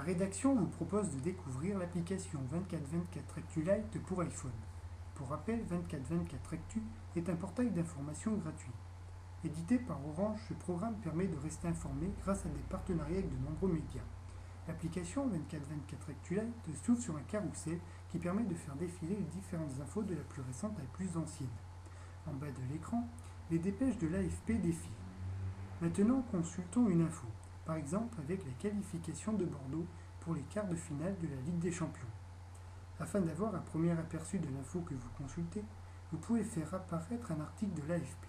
rédaction vous propose de découvrir l'application 24/24 Actu Lite pour iPhone. Pour rappel, 24/24 Actu est un portail d'information gratuit. Édité par Orange, ce programme permet de rester informé grâce à des partenariats avec de nombreux médias. L'application 24/24 Actu Lite s'ouvre sur un carrousel qui permet de faire défiler les différentes infos de la plus récente à la plus ancienne. En bas de l'écran, les dépêches de l'AFP défilent. Maintenant, consultons une info, par exemple avec la qualification de Bordeaux pour les quarts de finale de la Ligue des Champions. Afin d'avoir un premier aperçu de l'info que vous consultez, vous pouvez faire apparaître un article de l'AFP.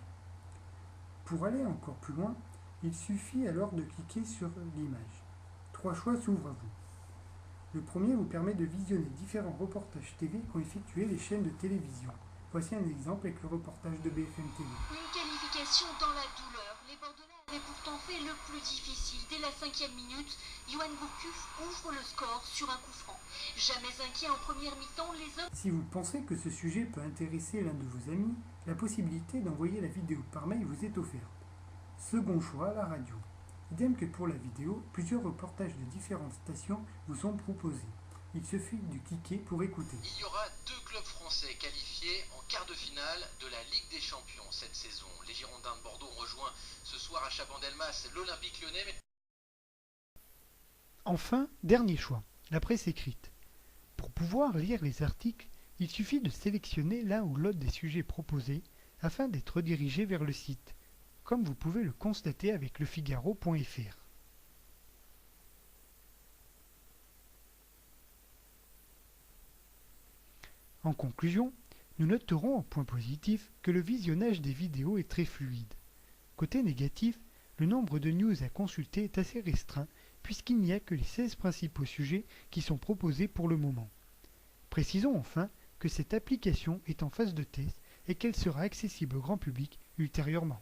Pour aller encore plus loin, il suffit alors de cliquer sur l'image. 3 choix s'ouvrent à vous. Le premier vous permet de visionner différents reportages TV qu'ont effectué les chaînes de télévision. Voici un exemple avec le reportage de BFM TV. Une qualification dans la douleur. Les Bordelais avaient pourtant fait le plus difficile. Dès la 5e minute, Yoann Gourcuff ouvre le score sur un coup franc. Jamais inquiet en première mi-temps, les hommes... Si vous pensez que ce sujet peut intéresser l'un de vos amis, la possibilité d'envoyer la vidéo par mail vous est offerte. Second choix, la radio. Idem que pour la vidéo, plusieurs reportages de différentes stations vous sont proposés. Il suffit de cliquer pour écouter. Il y aura 2 clubs français qualifiés en quart de finale de la Ligue des Champions cette saison. Les Girondins de Bordeaux ont rejoint ce soir à Chabandelmas l'Olympique Lyonnais. Enfin, dernier choix, la presse écrite. Pour pouvoir lire les articles, il suffit de sélectionner l'un ou l'autre des sujets proposés afin d'être redirigé vers le site, comme vous pouvez le constater avec lefigaro.fr. En conclusion, nous noterons en point positif que le visionnage des vidéos est très fluide. Côté négatif, le nombre de news à consulter est assez restreint puisqu'il n'y a que les 16 principaux sujets qui sont proposés pour le moment. Précisons enfin que cette application est en phase de test et qu'elle sera accessible au grand public ultérieurement.